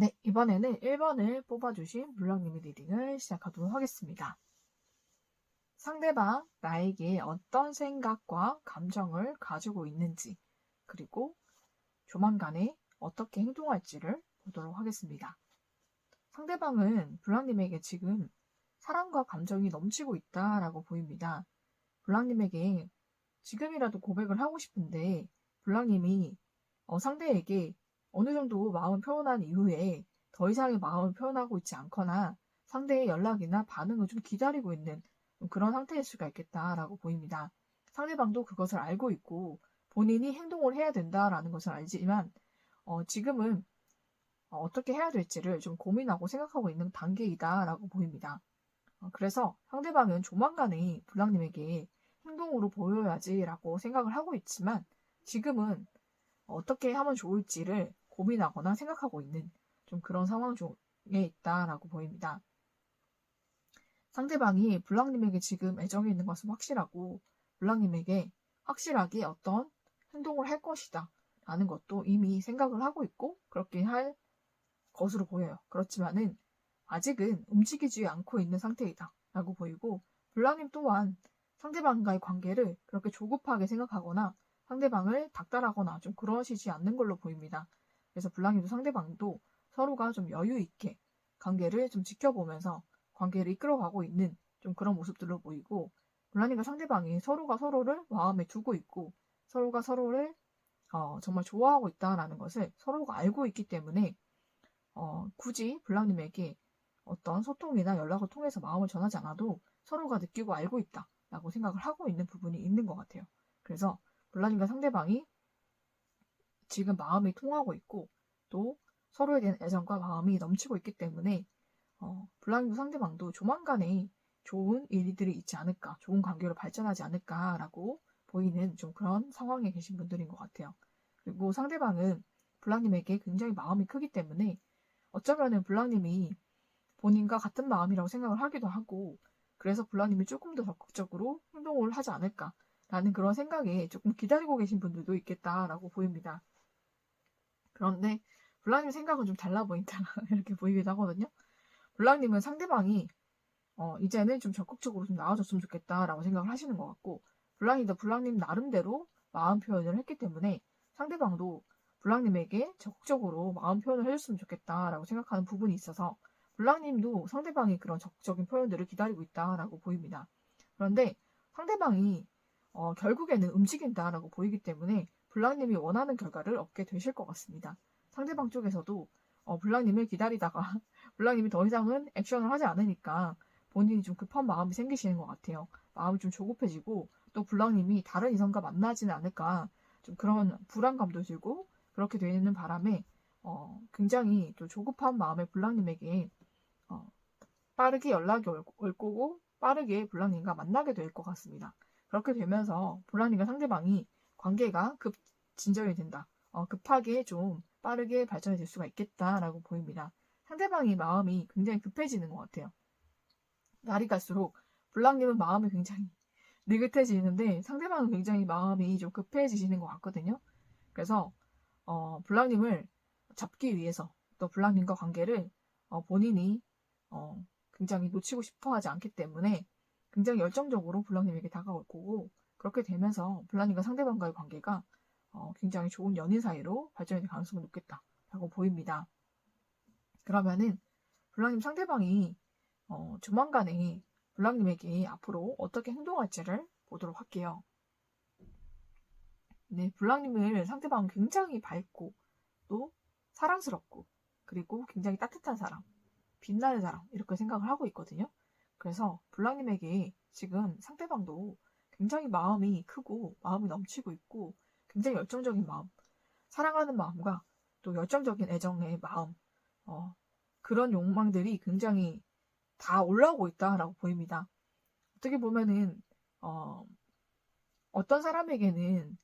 네, 이번에는 1번을 뽑아주신 물랑님의 리딩을 시작하도록 하겠습니다. 상대방 나에게 어떤 생각과 감정을 가지고 있는지, 그리고 조만간에 어떻게 행동할지를 보도록 하겠습니다. 상대방은 블랑님에게 지금 사랑과 감정이 넘치고 있다라고 보입니다. 블랑님에게 지금이라도 고백을 하고 싶은데 블랑님이 상대에게 어느 정도 마음을 표현한 이후에 더 이상의 마음을 표현하고 있지 않거나 상대의 연락이나 반응을 좀 기다리고 있는 그런 상태일 수가 있겠다라고 보입니다. 상대방도 그것을 알고 있고 본인이 행동을 해야 된다라는 것을 알지만 지금은 어떻게 해야 될지를 좀 고민하고 생각하고 있는 단계이다라고 보입니다. 그래서 상대방은 조만간에 블랑님에게 행동으로 보여야지라고 생각을 하고 있지만 지금은 어떻게 하면 좋을지를 고민하거나 생각하고 있는 좀 그런 상황 중에 있다라고 보입니다. 상대방이 블랑님에게 지금 애정이 있는 것은 확실하고 블랑님에게 확실하게 어떤 행동을 할 것이다 라는 것도 이미 생각을 하고 있고 그렇게 할 것으로 보여요. 그렇지만은 아직은 움직이지 않고 있는 상태이다 라고 보이고 블랑님 또한 상대방과의 관계를 그렇게 조급하게 생각하거나 상대방을 닥달하거나 좀 그러시지 않는 걸로 보입니다. 그래서 블랑님도 상대방도 서로가 좀 여유 있게 관계를 좀 지켜보면서 관계를 이끌어가고 있는 좀 그런 모습들로 보이고 블랑님과 상대방이 서로가 서로를 마음에 두고 있고 서로가 서로를 정말 좋아하고 있다라는 것을 서로가 알고 있기 때문에 굳이 블랑님에게 어떤 소통이나 연락을 통해서 마음을 전하지 않아도 서로가 느끼고 알고 있다라고 생각을 하고 있는 부분이 있는 것 같아요. 그래서 블랑님과 상대방이 지금 마음이 통하고 있고 또 서로에 대한 애정과 마음이 넘치고 있기 때문에 블랑님도 상대방도 조만간에 좋은 일들이 있지 않을까, 좋은 관계로 발전하지 않을까라고 보이는 좀 그런 상황에 계신 분들인 것 같아요. 그리고 상대방은 블랑님에게 굉장히 마음이 크기 때문에 어쩌면은 블랑님이 본인과 같은 마음이라고 생각을 하기도 하고 그래서 블랑님이 조금 더 적극적으로 행동을 하지 않을까라는 그런 생각에 조금 기다리고 계신 분들도 있겠다라고 보입니다. 그런데 블랑님 생각은 좀 달라 보인다 이렇게 보이기도 하거든요. 블랑님은 상대방이 이제는 좀 적극적으로 좀 나아졌으면 좋겠다라고 생각을 하시는 것 같고 블랑님도 블랑님 나름대로 마음 표현을 했기 때문에 상대방도 블랑님에게 적극적으로 마음 표현을 해줬으면 좋겠다라고 생각하는 부분이 있어서 블랑님도 상대방이 그런 적극적인 표현들을 기다리고 있다라고 보입니다. 그런데 상대방이 결국에는 움직인다라고 보이기 때문에 블랑님이 원하는 결과를 얻게 되실 것 같습니다. 상대방 쪽에서도 블랑님을 기다리다가 블랑님이 더 이상은 액션을 하지 않으니까 본인이 좀 급한 마음이 생기시는 것 같아요. 마음이 좀 조급해지고 또 블랑님이 다른 이성과 만나지는 않을까 좀 그런 불안감도 들고 그렇게 되는 바람에 굉장히 또 조급한 마음에 블랑님에게 빠르게 연락이 올 거고 빠르게 블랑님과 만나게 될 것 같습니다. 그렇게 되면서 블랑님과 상대방이 관계가 급 진전이 된다. 급하게 좀 빠르게 발전이 될 수가 있겠다라고 보입니다. 상대방이 마음이 굉장히 급해지는 것 같아요. 날이 갈수록 블랑님은 마음이 굉장히 느긋해지는데 상대방은 굉장히 마음이 좀 급해지시는 것 같거든요. 그래서 블랑님을 잡기 위해서 또 블랑님과 관계를 본인이 굉장히 놓치고 싶어 하지 않기 때문에 굉장히 열정적으로 블랑님에게 다가올 거고 그렇게 되면서 블랑님과 상대방과의 관계가 굉장히 좋은 연인 사이로 발전이 될 가능성이 높겠다라고 보입니다. 그러면은 블랑님 상대방이 조만간에 블랑님에게 앞으로 어떻게 행동할지를 보도록 할게요. 네, 블랑님을 상대방은 굉장히 밝고 또 사랑스럽고 그리고 굉장히 따뜻한 사람, 빛나는 사람 이렇게 생각을 하고 있거든요. 그래서 블랑님에게 지금 상대방도 굉장히 마음이 크고 마음이 넘치고 있고 굉장히 열정적인 마음, 사랑하는 마음과 또 열정적인 애정의 마음 그런 욕망들이 굉장히 다 올라오고 있다라고 보입니다. 어떻게 보면은 어떤 사람에게는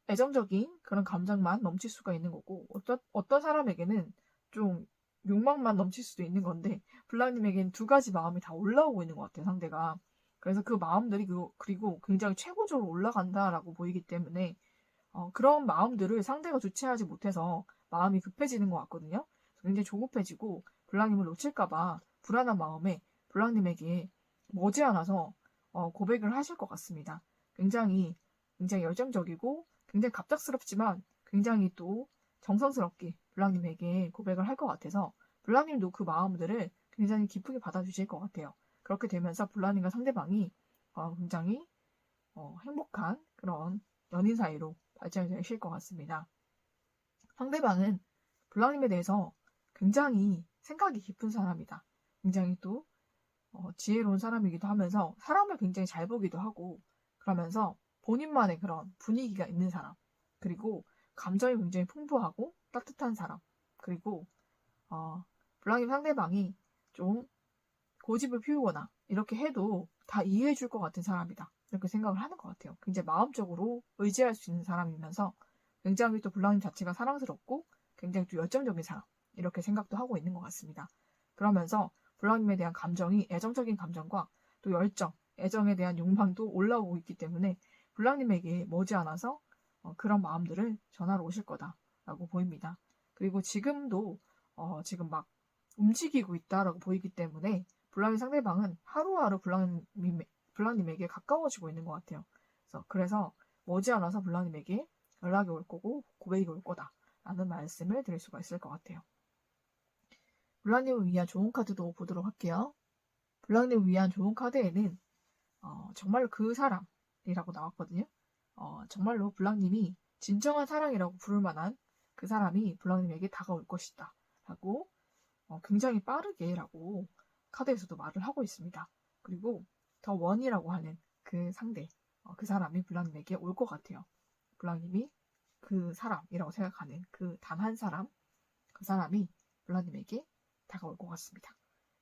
애정적인 그런 감정만 넘칠 수가 있는 거고 어떤 사람에게는 좀 욕망만 넘칠 수도 있는 건데 블랑님에게는 두 가지 마음이 다 올라오고 있는 것 같아요, 상대가. 그래서 그 마음들이 그리고 굉장히 최고적으로 올라간다라고 보이기 때문에 그런 마음들을 상대가 주체하지 못해서 마음이 급해지는 것 같거든요. 굉장히 조급해지고 블랑님을 놓칠까봐 불안한 마음에 블랑님에게 머지않아서 고백을 하실 것 같습니다. 굉장히 열정적이고 굉장히 갑작스럽지만 굉장히 또 정성스럽게 블랑님에게 고백을 할 것 같아서 블랑님도 그 마음들을 굉장히 기쁘게 받아주실 것 같아요. 그렇게 되면서 블랑님과 상대방이 굉장히 행복한 그런 연인 사이로 발전이 되실 것 같습니다. 상대방은 블랑님에 대해서 굉장히 생각이 깊은 사람이다. 굉장히 또 지혜로운 사람이기도 하면서 사람을 굉장히 잘 보기도 하고 그러면서 본인만의 그런 분위기가 있는 사람 그리고 감정이 굉장히 풍부하고 따뜻한 사람 그리고 블랑님 상대방이 좀 고집을 피우거나 이렇게 해도 다 이해해 줄 것 같은 사람이다. 이렇게 생각을 하는 것 같아요. 굉장히 마음적으로 의지할 수 있는 사람이면서 굉장히 또 블랑님 자체가 사랑스럽고 굉장히 또 열정적인 사람 이렇게 생각도 하고 있는 것 같습니다. 그러면서 블랑님에 대한 감정이 애정적인 감정과 또 열정, 애정에 대한 욕망도 올라오고 있기 때문에 블랑님에게 머지않아서 그런 마음들을 전하러 오실 거다라고 보입니다. 그리고 지금도 지금 막 움직이고 있다라고 보이기 때문에 블랑님 상대방은 하루하루 블랑님에게 가까워지고 있는 것 같아요. 그래서 머지않아서 블랑님에게 연락이 올 거고 고백이 올 거다라는 말씀을 드릴 수가 있을 것 같아요. 블랑님을 위한 좋은 카드도 보도록 할게요. 블랑님을 위한 좋은 카드에는 정말로 그 사람이라고 나왔거든요. 정말로 블랑님이 진정한 사랑이라고 부를 만한 그 사람이 블랑님에게 다가올 것이다 라고 굉장히 빠르게 라고 카드에서도 말을 하고 있습니다. 그리고 더 원이라고 하는 그 상대, 그 사람이 블랑님에게 올 것 같아요. 블랑님이 그 사람이라고 생각하는 그 단 한 사람, 그 사람이 블랑님에게 다가올 것 같습니다.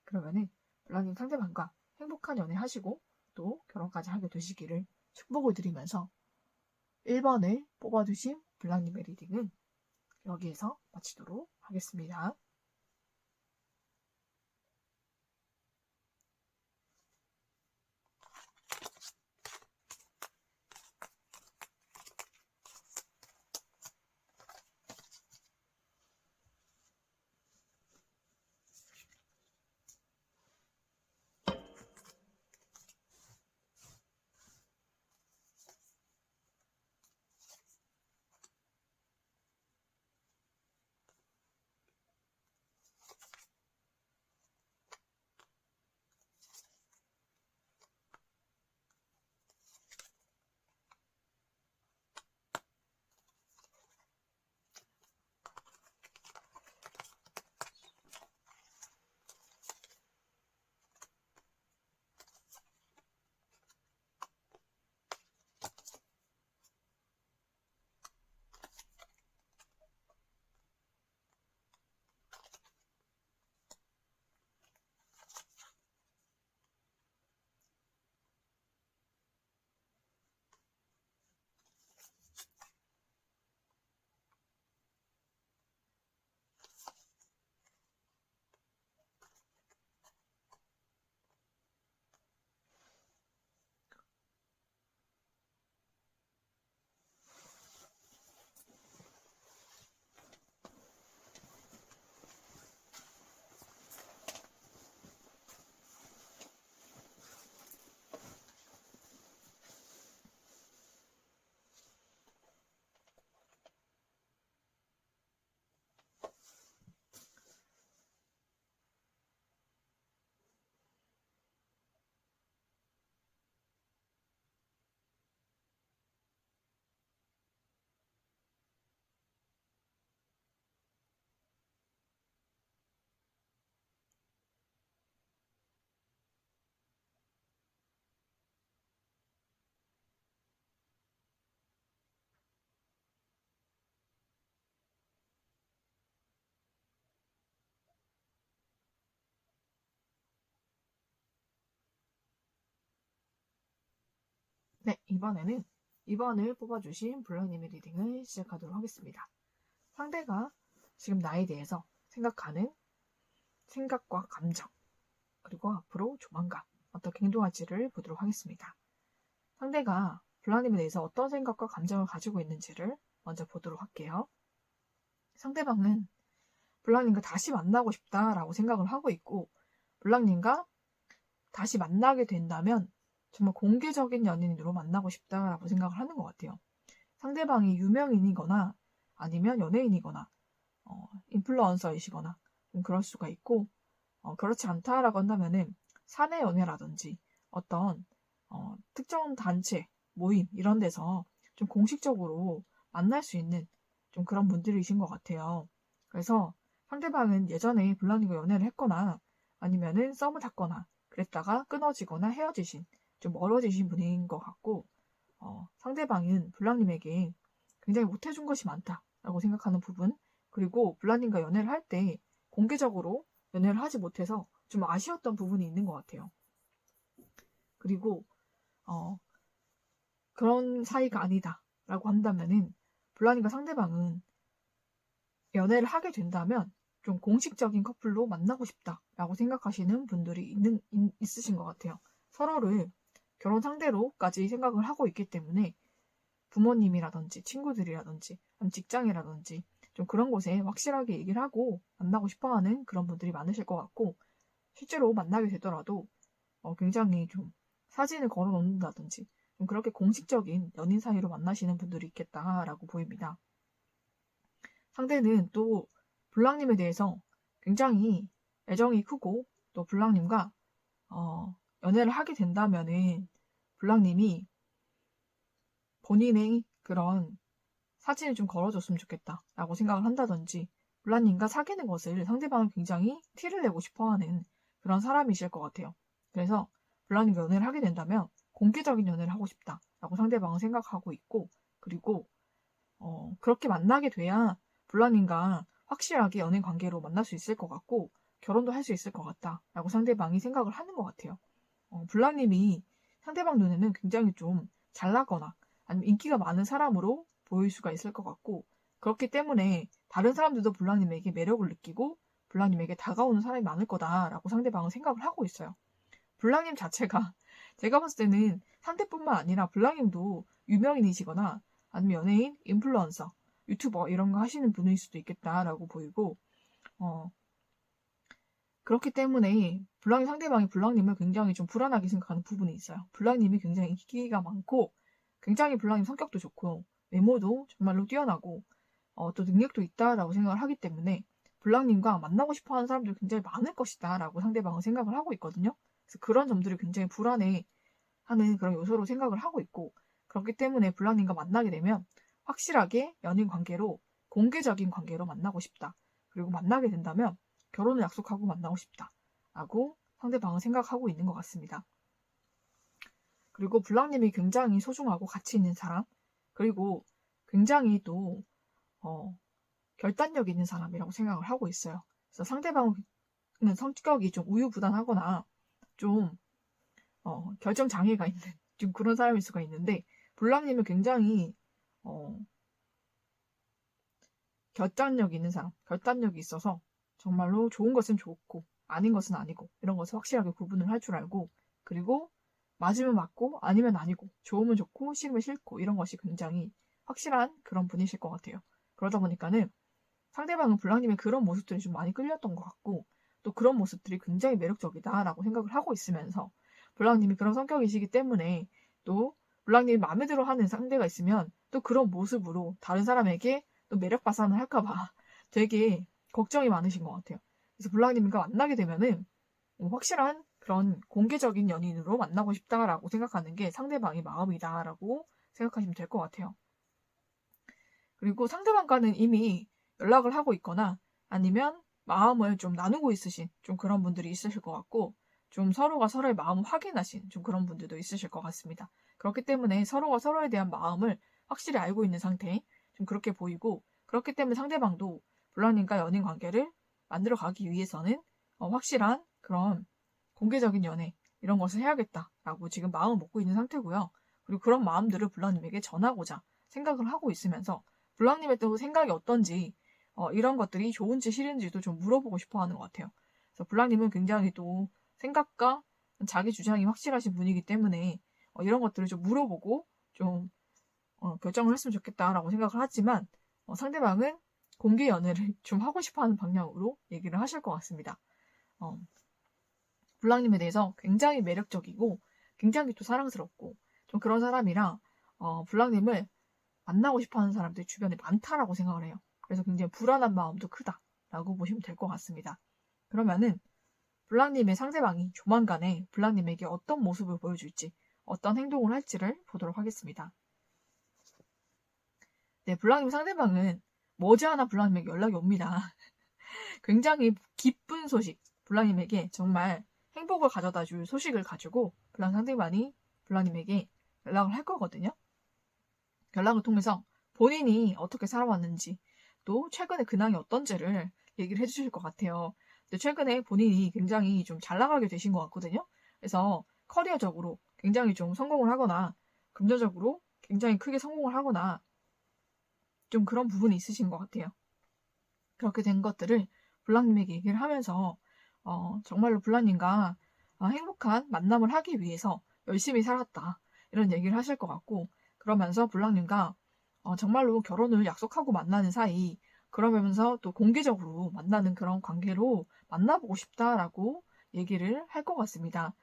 그러면은 블랑님 상대방과 행복한 연애 하시고 또 결혼까지 하게 되시기를 축복을 드리면서 1번을 뽑아주신 블랑님의 리딩은 여기에서 마치도록 하겠습니다. 네, 이번에는 2번을 뽑아주신 블랑님의 리딩을 시작하도록 하겠습니다. 상대가 지금 나에 대해서 생각하는 생각과 감정, 그리고 앞으로 조만간 어떻게 행동할지를 보도록 하겠습니다. 상대가 블랑님에 대해서 어떤 생각과 감정을 가지고 있는지를 먼저 보도록 할게요. 상대방은 블랑님과 다시 만나고 싶다라고 생각을 하고 있고, 블랑님과 다시 만나게 된다면 정말 공개적인 연인으로 만나고 싶다라고 생각을 하는 것 같아요. 상대방이 유명인이거나 아니면 연예인이거나 인플루언서이시거나 좀 그럴 수가 있고, 그렇지 않다라고 한다면은 사내 연애라든지 어떤 특정 단체, 모임 이런 데서 좀 공식적으로 만날 수 있는 좀 그런 분들이신 것 같아요. 그래서 상대방은 예전에 블랑님과 연애를 했거나 아니면은 썸을 탔거나 그랬다가 끊어지거나 헤어지신 좀 멀어지신 분인 것 같고, 상대방은 블랑님에게 굉장히 못해준 것이 많다라고 생각하는 부분, 그리고 블랑님과 연애를 할 때 공개적으로 연애를 하지 못해서 좀 아쉬웠던 부분이 있는 것 같아요. 그리고 그런 사이가 아니다라고 한다면은 블랑님과 상대방은 연애를 하게 된다면 좀 공식적인 커플로 만나고 싶다라고 생각하시는 분들이 있으신 것 같아요. 서로를 결혼 상대로까지 생각을 하고 있기 때문에 부모님이라든지 친구들이라든지 직장이라든지 좀 그런 곳에 확실하게 얘기를 하고 만나고 싶어하는 그런 분들이 많으실 것 같고, 실제로 만나게 되더라도 굉장히 좀 사진을 걸어 놓는다든지 좀 그렇게 공식적인 연인 사이로 만나시는 분들이 있겠다라고 보입니다. 상대는 또 블랑님에 대해서 굉장히 애정이 크고, 또 블랑님과 연애를 하게 된다면은 블랑님이 본인의 그런 사진을 좀 걸어줬으면 좋겠다라고 생각을 한다든지, 블랑님과 사귀는 것을 상대방은 굉장히 티를 내고 싶어하는 그런 사람이실 것 같아요. 그래서 블랑님과 연애를 하게 된다면 공개적인 연애를 하고 싶다라고 상대방은 생각하고 있고, 그리고 그렇게 만나게 돼야 블랑님과 확실하게 연인 관계로 만날 수 있을 것 같고 결혼도 할 수 있을 것 같다라고 상대방이 생각을 하는 것 같아요. 블랑님이 상대방 눈에는 굉장히 좀 잘나거나 아니면 인기가 많은 사람으로 보일 수가 있을 것 같고, 그렇기 때문에 다른 사람들도 블랑님에게 매력을 느끼고 블랑님에게 다가오는 사람이 많을 거다라고 상대방은 생각을 하고 있어요. 블랑님 자체가 제가 봤을 때는 상대뿐만 아니라 블랑님도 유명인이시거나 아니면 연예인, 인플루언서, 유튜버 이런 거 하시는 분일 수도 있겠다라고 보이고, 그렇기 때문에 상대방이 블랑님을 굉장히 좀 불안하게 생각하는 부분이 있어요. 블랑님이 굉장히 인기가 많고 굉장히 블랑님 성격도 좋고 외모도 정말로 뛰어나고 또 능력도 있다라고 생각을 하기 때문에 블랑님과 만나고 싶어하는 사람들이 굉장히 많을 것이다라고 상대방은 생각을 하고 있거든요. 그래서 그런 점들이 굉장히 불안해하는 그런 요소로 생각을 하고 있고, 그렇기 때문에 블랑님과 만나게 되면 확실하게 연인 관계로 공개적인 관계로 만나고 싶다. 그리고 만나게 된다면 결혼을 약속하고 만나고 싶다라고 상대방은 생각하고 있는 것 같습니다. 그리고 블랑님이 굉장히 소중하고 가치 있는 사람, 그리고 굉장히 또 결단력 있는 사람이라고 생각을 하고 있어요. 그래서 상대방은 성격이 좀 우유부단하거나 좀 결정 장애가 있는 좀 그런 사람일 수가 있는데, 블랑님은 굉장히 결단력 있는 사람, 결단력이 있어서 정말로 좋은 것은 좋고 아닌 것은 아니고 이런 것을 확실하게 구분을 할 줄 알고, 그리고 맞으면 맞고 아니면 아니고 좋으면 좋고 싫으면 싫고 이런 것이 굉장히 확실한 그런 분이실 것 같아요. 그러다 보니까는 상대방은 블랑님의 그런 모습들이 좀 많이 끌렸던 것 같고, 또 그런 모습들이 굉장히 매력적이다라고 생각을 하고 있으면서 블랑님이 그런 성격이시기 때문에 또 블랑님이 마음에 들어 하는 상대가 있으면 또 그런 모습으로 다른 사람에게 또 매력 발산을 할까봐 되게 걱정이 많으신 것 같아요. 그래서 블랑님과 만나게 되면은 확실한 그런 공개적인 연인으로 만나고 싶다라고 생각하는 게 상대방의 마음이다라고 생각하시면 될 것 같아요. 그리고 상대방과는 이미 연락을 하고 있거나 아니면 마음을 좀 나누고 있으신 좀 그런 분들이 있으실 것 같고, 좀 서로가 서로의 마음을 확인하신 좀 그런 분들도 있으실 것 같습니다. 그렇기 때문에 서로가 서로에 대한 마음을 확실히 알고 있는 상태, 좀 그렇게 보이고, 그렇기 때문에 상대방도 블랑님과 연인 관계를 만들어 가기 위해서는 확실한 그런 공개적인 연애 이런 것을 해야겠다라고 지금 마음을 먹고 있는 상태고요. 그리고 그런 마음들을 블랑님에게 전하고자 생각을 하고 있으면서 블랑님의 또 생각이 어떤지 이런 것들이 좋은지 싫은지도 좀 물어보고 싶어 하는 것 같아요. 그래서 블랑님은 굉장히 또 생각과 자기 주장이 확실하신 분이기 때문에 이런 것들을 좀 물어보고 좀 결정을 했으면 좋겠다라고 생각을 하지만 상대방은 공개 연애를 좀 하고 싶어 하는 방향으로 얘기를 하실 것 같습니다. 블랑님에 대해서 굉장히 매력적이고 굉장히 또 사랑스럽고 좀 그런 사람이라 블랑님을 만나고 싶어 하는 사람들이 주변에 많다라고 생각을 해요. 그래서 굉장히 불안한 마음도 크다라고 보시면 될 것 같습니다. 그러면은 블랑님의 상대방이 조만간에 블랑님에게 어떤 모습을 보여줄지 어떤 행동을 할지를 보도록 하겠습니다. 네, 블랑님 상대방은 머지않아 블랑님에게 연락이 옵니다. 굉장히 기쁜 소식, 블랑님에게 정말 행복을 가져다 줄 소식을 가지고 블랑 상대방이 블랑님에게 연락을 할 거거든요. 연락을 통해서 본인이 어떻게 살아왔는지 또 최근에 근황이 어떤지를 얘기를 해주실 것 같아요. 근데 최근에 본인이 굉장히 좀 잘 나가게 되신 것 같거든요. 그래서 커리어적으로 굉장히 좀 성공을 하거나 금전적으로 굉장히 크게 성공을 하거나 좀 그런 부분이 있으신 것 같아요. 그렇게 된 것들을 블랑님에게 얘기를 하면서 정말로 블랑님과 행복한 만남을 하기 위해서 열심히 살았다. 이런 얘기를 하실 것 같고 그러면서 블랑님과 정말로 결혼을 약속하고 만나는 사이 그러면서 또 공개적으로 만나는 그런 관계로 만나보고 싶다라고 얘기를 할 것 같습니다.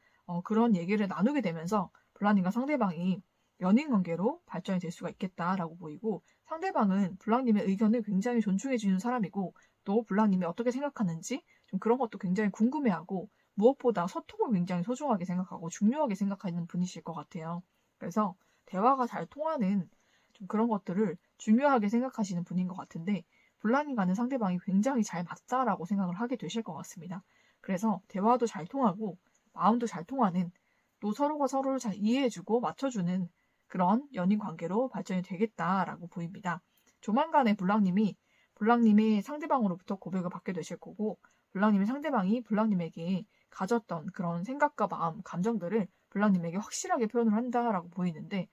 그런 얘기를 나누게 되면서 블랑님과 상대방이 연인 관계로 발전이 될 수가 있겠다라고 보이고 상대방은 블랑님의 의견을 굉장히 존중해주는 사람이고 또 블랑님이 어떻게 생각하는지 좀 그런 것도 굉장히 궁금해하고 무엇보다 소통을 굉장히 소중하게 생각하고 중요하게 생각하는 분이실 것 같아요. 그래서 대화가 잘 통하는 좀 그런 것들을 중요하게 생각하시는 분인 것 같은데 블랑님과는 상대방이 굉장히 잘 맞다라고 생각을 하게 되실 것 같습니다. 그래서 대화도 잘 통하고 마음도 잘 통하는 또 서로가 서로를 잘 이해해주고 맞춰주는 그런 연인 관계로 발전이 되겠다라고 보입니다. 조만간에 블랑님이 상대방으로부터 고백을 받게 되실 거고 블랑님의 상대방이 블랑님에게 가졌던 그런 생각과 마음, 감정들을 블랑님에게 확실하게 표현을 한다라고 보이는데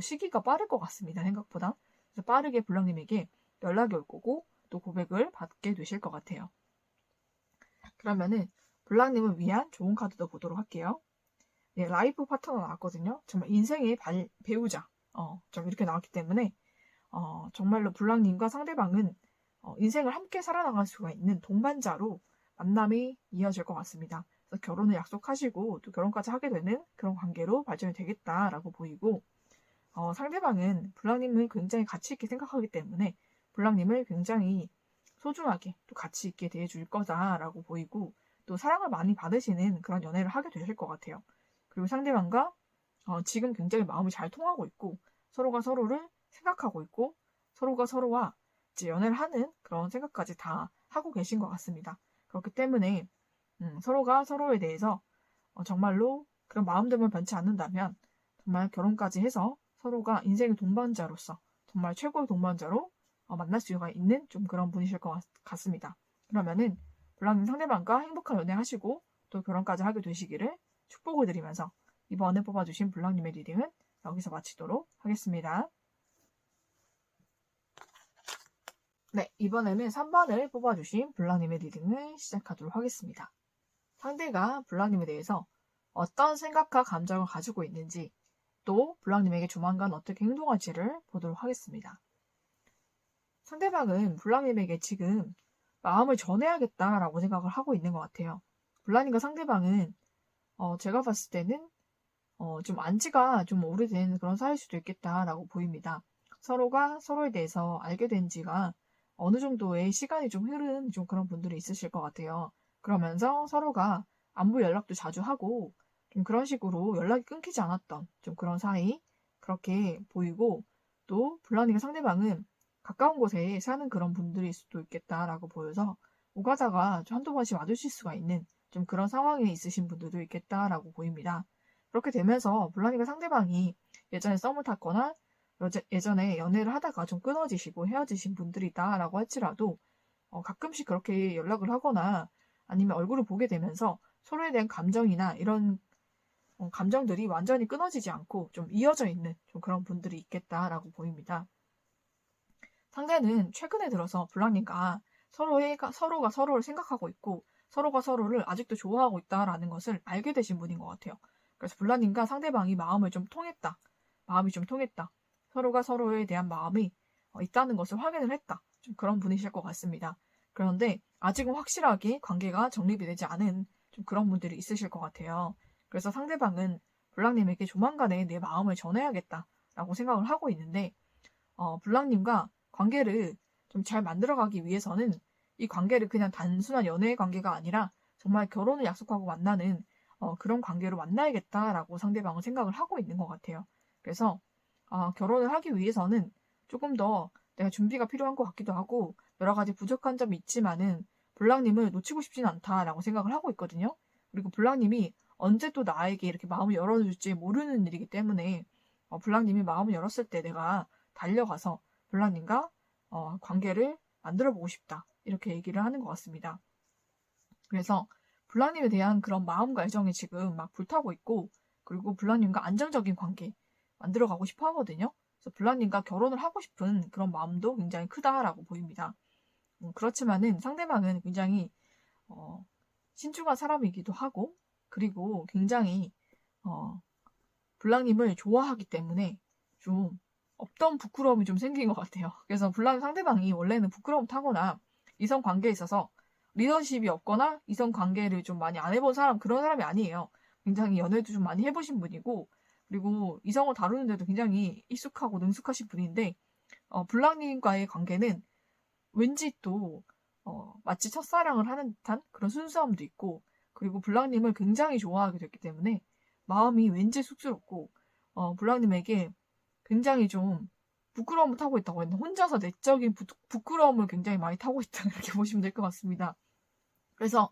시기가 빠를 것 같습니다. 생각보다. 그래서 빠르게 블랑님에게 연락이 올 거고 또 고백을 받게 되실 것 같아요. 그러면은 블랑님을 위한 좋은 카드도 보도록 할게요. 네, 라이프 파트너 나왔거든요. 정말 인생의 배우자. 좀 이렇게 나왔기 때문에 정말로 블랑님과 상대방은 인생을 함께 살아나갈 수가 있는 동반자로 만남이 이어질 것 같습니다. 그래서 결혼을 약속하시고 또 결혼까지 하게 되는 그런 관계로 발전이 되겠다라고 보이고 상대방은 블랑님을 굉장히 가치 있게 생각하기 때문에 블랑님을 굉장히 소중하게 또 가치 있게 대해줄 거다라고 보이고 또 사랑을 많이 받으시는 그런 연애를 하게 되실 것 같아요. 그리고 상대방과 지금 굉장히 마음이 잘 통하고 있고 서로가 서로를 생각하고 있고 서로가 서로와 이제 연애를 하는 그런 생각까지 다 하고 계신 것 같습니다. 그렇기 때문에 서로가 서로에 대해서 정말로 그런 마음들만 변치 않는다면 정말 결혼까지 해서 서로가 인생의 동반자로서 정말 최고의 동반자로 만날 수가 있는 좀 그런 분이실 것 같습니다. 그러면은 블랑님 상대방과 행복한 연애하시고 또 결혼까지 하게 되시기를 축복을 드리면서 이번에 뽑아주신 블랑님의 리딩은 여기서 마치도록 하겠습니다. 네, 이번에는 3번을 뽑아주신 블랑님의 리딩을 시작하도록 하겠습니다. 상대가 블랑님에 대해서 어떤 생각과 감정을 가지고 있는지 또 블랑님에게 조만간 어떻게 행동할지를 보도록 하겠습니다. 상대방은 블랑님에게 지금 마음을 전해야겠다라고 생각을 하고 있는 것 같아요. 블랑님과 상대방은 제가 봤을 때는 좀 안지가 좀 오래된 그런 사이일 수도 있겠다라고 보입니다. 서로가 서로에 대해서 알게 된 지가 어느 정도의 시간이 좀 흐른 좀 그런 분들이 있으실 것 같아요. 그러면서 서로가 안부 연락도 자주 하고 좀 그런 식으로 연락이 끊기지 않았던 좀 그런 사이 그렇게 보이고 또 블랑님과 상대방은 가까운 곳에 사는 그런 분들일 수도 있겠다라고 보여서 오가다가 한두 번씩 와주실 수가 있는 좀 그런 상황에 있으신 분들도 있겠다라고 보입니다. 그렇게 되면서 블랑님과 상대방이 예전에 썸을 탔거나 예전에 연애를 하다가 좀 끊어지시고 헤어지신 분들이다라고 할지라도 가끔씩 그렇게 연락을 하거나 아니면 얼굴을 보게 되면서 서로에 대한 감정이나 이런 감정들이 완전히 끊어지지 않고 좀 이어져 있는 좀 그런 분들이 있겠다라고 보입니다. 상대는 최근에 들어서 블랑님과 서로가 서로를 생각하고 있고 서로가 서로를 아직도 좋아하고 있다라는 것을 알게 되신 분인 것 같아요. 그래서 블랑님과 상대방이 마음이 좀 통했다. 서로가 서로에 대한 마음이 있다는 것을 확인을 했다. 좀 그런 분이실 것 같습니다. 그런데 아직은 확실하게 관계가 정립이 되지 않은 좀 그런 분들이 있으실 것 같아요. 그래서 상대방은 블랑님에게 조만간에 내 마음을 전해야겠다라고 생각을 하고 있는데 블랑님과 관계를 좀 잘 만들어가기 위해서는 이 관계를 그냥 단순한 연애의 관계가 아니라 정말 결혼을 약속하고 만나는 그런 관계로 만나야겠다라고 상대방은 생각을 하고 있는 것 같아요. 그래서 결혼을 하기 위해서는 조금 더 내가 준비가 필요한 것 같기도 하고 여러 가지 부족한 점이 있지만은 블랑님을 놓치고 싶진 않다라고 생각을 하고 있거든요. 그리고 블랑님이 언제 또 나에게 이렇게 마음을 열어줄지 모르는 일이기 때문에 블랑님이 마음을 열었을 때 내가 달려가서 블랑님과 관계를 만들어 보고 싶다. 이렇게 얘기를 하는 것 같습니다. 그래서 블랑님에 대한 그런 마음과 애정이 지금 막 불타고 있고 그리고 블랑님과 안정적인 관계 만들어가고 싶어 하거든요. 그래서 블랑님과 결혼을 하고 싶은 그런 마음도 굉장히 크다라고 보입니다. 그렇지만은 상대방은 굉장히 신중한 사람이기도 하고 그리고 굉장히 블랑님을 좋아하기 때문에 좀 없던 부끄러움이 좀 생긴 것 같아요. 그래서 블랑 상대방이 원래는 부끄러움 타거나 이성 관계에 있어서 리더십이 없거나 이성 관계를 좀 많이 안 해본 사람 그런 사람이 아니에요. 굉장히 연애도 좀 많이 해보신 분이고 그리고 이성을 다루는데도 굉장히 익숙하고 능숙하신 분인데 블랑님과의 관계는 왠지 또 마치 첫사랑을 하는 듯한 그런 순수함도 있고 그리고 블랑님을 굉장히 좋아하게 됐기 때문에 마음이 왠지 쑥스럽고 블랑님에게 굉장히 좀 부끄러움을 타고 있다고 했는데 혼자서 내적인 부끄러움을 굉장히 많이 타고 있다 이렇게 보시면 될 것 같습니다. 그래서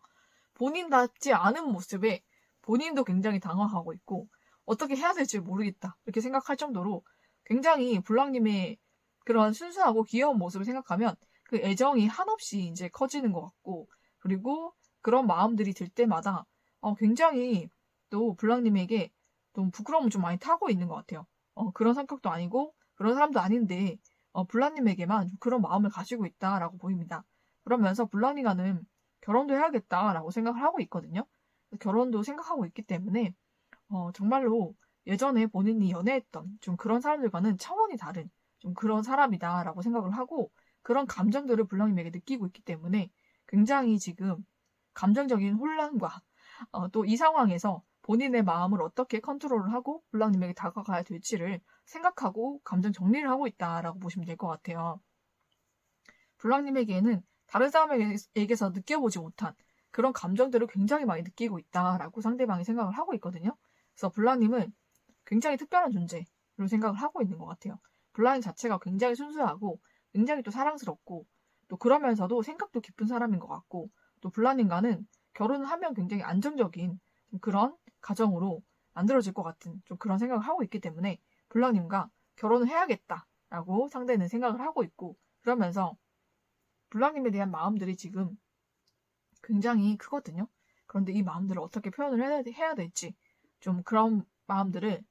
본인답지 않은 모습에 본인도 굉장히 당황하고 있고 어떻게 해야 될지 모르겠다 이렇게 생각할 정도로 굉장히 블랑님의 그런 순수하고 귀여운 모습을 생각하면 그 애정이 한없이 이제 커지는 것 같고 그리고 그런 마음들이 들 때마다 굉장히 또 블랑님에게 좀 부끄러움을 좀 많이 타고 있는 것 같아요. 그런 성격도 아니고 그런 사람도 아닌데 블랑님에게만 그런 마음을 가지고 있다라고 보입니다. 그러면서 블랑님과는 결혼도 해야겠다라고 생각을 하고 있거든요. 결혼도 생각하고 있기 때문에 정말로 예전에 본인이 연애했던 좀 그런 사람들과는 차원이 다른 좀 그런 사람이다라고 생각을 하고 그런 감정들을 블랑님에게 느끼고 있기 때문에 굉장히 지금 감정적인 혼란과 또 이 상황에서 본인의 마음을 어떻게 컨트롤을 하고 블랑님에게 다가가야 될지를 생각하고 감정 정리를 하고 있다라고 보시면 될 것 같아요. 블랑님에게는 다른 사람에게서 느껴보지 못한 그런 감정들을 굉장히 많이 느끼고 있다라고 상대방이 생각을 하고 있거든요. 그래서 블랑님은 굉장히 특별한 존재로 생각을 하고 있는 것 같아요. 블랑님 자체가 굉장히 순수하고 굉장히 또 사랑스럽고 또 그러면서도 생각도 깊은 사람인 것 같고 또 블랑님과는 결혼을 하면 굉장히 안정적인 그런 가정으로 만들어질 것 같은 좀 그런 생각을 하고 있기 때문에 블랑님과 결혼을 해야겠다라고 상대는 생각을 하고 있고 그러면서 블랑님에 대한 마음들이 지금 굉장히 크거든요. 그런데 이 마음들을 어떻게 표현을 해야 될지 좀 그런 마음들을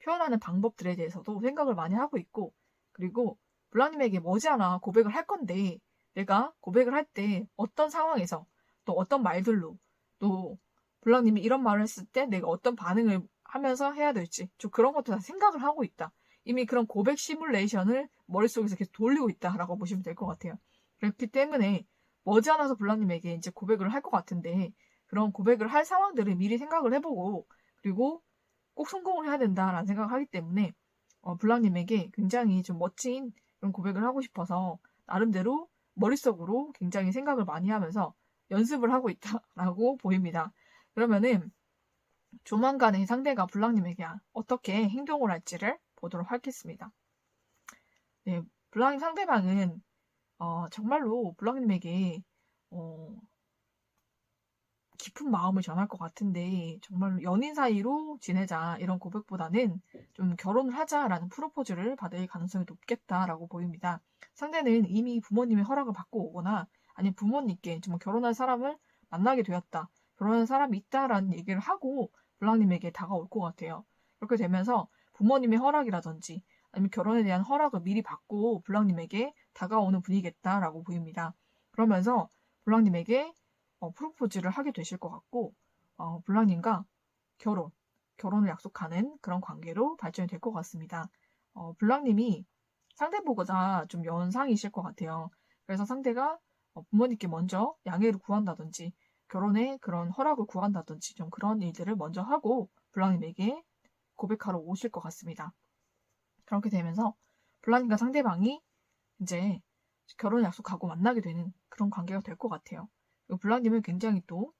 표현하는 방법들에 대해서도 생각을 많이 하고 있고 그리고 블랑님에게 머지않아 고백을 할 건데 내가 고백을 할 때 어떤 상황에서 또 어떤 말들로 또 블랑님이 이런 말을 했을 때 내가 어떤 반응을 하면서 해야 될지 좀 그런 것도 다 생각을 하고 있다. 이미 그런 고백 시뮬레이션을 머릿속에서 계속 돌리고 있다라고 보시면 될 것 같아요. 그렇기 때문에 머지않아서 블랑님에게 이제 고백을 할 것 같은데 그런 고백을 할 상황들을 미리 생각을 해보고 그리고 꼭 성공을 해야 된다라는 생각을 하기 때문에 블랑님에게 굉장히 좀 멋진 그런 고백을 하고 싶어서 나름대로 머릿속으로 굉장히 생각을 많이 하면서 연습을 하고 있다라고 보입니다. 그러면은 조만간에 상대가 블랑님에게 어떻게 행동을 할지를 보도록 하겠습니다. 네, 블랑님 상대방은 정말로 블랑님에게 깊은 마음을 전할 것 같은데 정말로 연인 사이로 지내자 이런 고백보다는 좀 결혼을 하자라는 프로포즈를 받을 가능성이 높겠다라고 보입니다. 상대는 이미 부모님의 허락을 받고 오거나 아니면 부모님께 좀 결혼할 사람을 만나게 되었다. 결혼할 사람이 있다라는 얘기를 하고 블랑님에게 다가올 것 같아요. 그렇게 되면서 부모님의 허락이라든지 아니면 결혼에 대한 허락을 미리 받고 블랑님에게 다가오는 분이겠다라고 보입니다. 그러면서 블랑님에게 프로포즈를 하게 되실 것 같고 블랑님과 결혼을 약속하는 그런 관계로 발전이 될 것 같습니다. 블랑님이 상대보다 좀 연상이실 것 같아요. 그래서 상대가 부모님께 먼저 양해를 구한다든지 결혼에 그런 허락을 구한다든지 좀 그런 일들을 먼저 하고 블랑님에게 고백하러 오실 것 같습니다. 그렇게 되면서 블랑님과 상대방이 이제 결혼 약속하고 만나게 되는 그런 관계가 될 것 같아요. 그리고 블랑님은 굉장히 또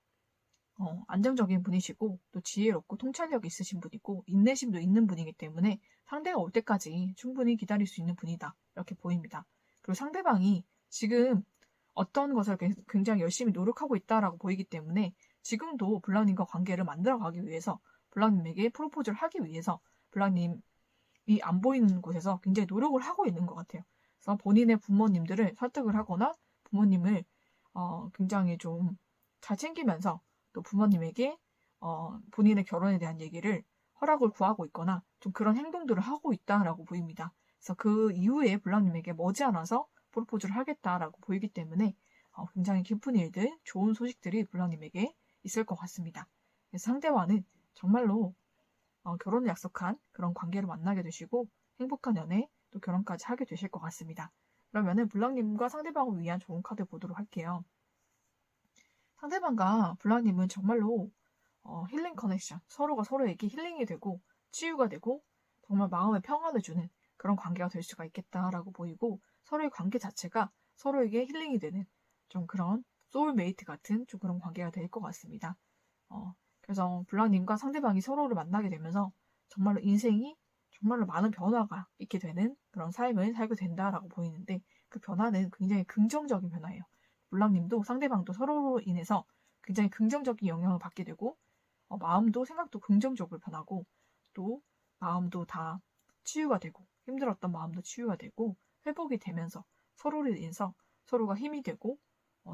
안정적인 분이시고 또 지혜롭고 통찰력 있으신 분이고 인내심도 있는 분이기 때문에 상대가 올 때까지 충분히 기다릴 수 있는 분이다. 이렇게 보입니다. 그리고 상대방이 지금 어떤 것을 굉장히 열심히 노력하고 있다라고 보이기 때문에 지금도 블랑님과 관계를 만들어가기 위해서 블랑님에게 프로포즈를 하기 위해서 블랑님이 안 보이는 곳에서 굉장히 노력을 하고 있는 것 같아요. 그래서 본인의 부모님들을 설득을 하거나 부모님을 굉장히 좀 잘 챙기면서 또 부모님에게 본인의 결혼에 대한 얘기를 허락을 구하고 있거나 좀 그런 행동들을 하고 있다라고 보입니다. 그래서 그 이후에 블랑님에게 머지않아서 프로포즈를 하겠다라고 보이기 때문에 굉장히 깊은 일들, 좋은 소식들이 블랑님에게 있을 것 같습니다. 그래서 상대와는 정말로 결혼을 약속한 그런 관계를 만나게 되시고 행복한 연애 또 결혼까지 하게 되실 것 같습니다. 그러면은 블랑님과 상대방을 위한 좋은 카드 보도록 할게요. 상대방과 블랑님은 정말로 힐링 커넥션, 서로가 서로에게 힐링이 되고 치유가 되고 정말 마음의 평안을 주는 그런 관계가 될 수가 있겠다라고 보이고 서로의 관계 자체가 서로에게 힐링이 되는 좀 그런 소울메이트 같은 좀 그런 관계가 될 것 같습니다. 그래서 블랑님과 상대방이 서로를 만나게 되면서 정말로 인생이 정말로 많은 변화가 있게 되는 그런 삶을 살게 된다라고 보이는데 그 변화는 굉장히 긍정적인 변화예요. 블랑님도 상대방도 서로로 인해서 굉장히 긍정적인 영향을 받게 되고 마음도 생각도 긍정적으로 변하고 또 마음도 다 치유가 되고 힘들었던 마음도 치유가 되고 회복이 되면서 서로를 인해서 서로가 힘이 되고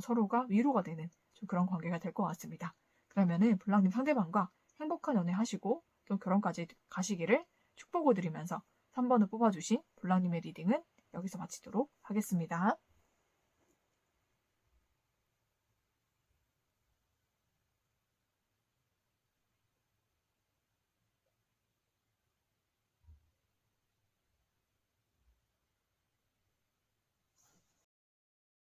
서로가 위로가 되는 좀 그런 관계가 될 것 같습니다. 그러면은 블랑님 상대방과 행복한 연애 하시고 또 결혼까지 가시기를 축복을 드리면서 3번을 뽑아주신 블랑님의 리딩은 여기서 마치도록 하겠습니다.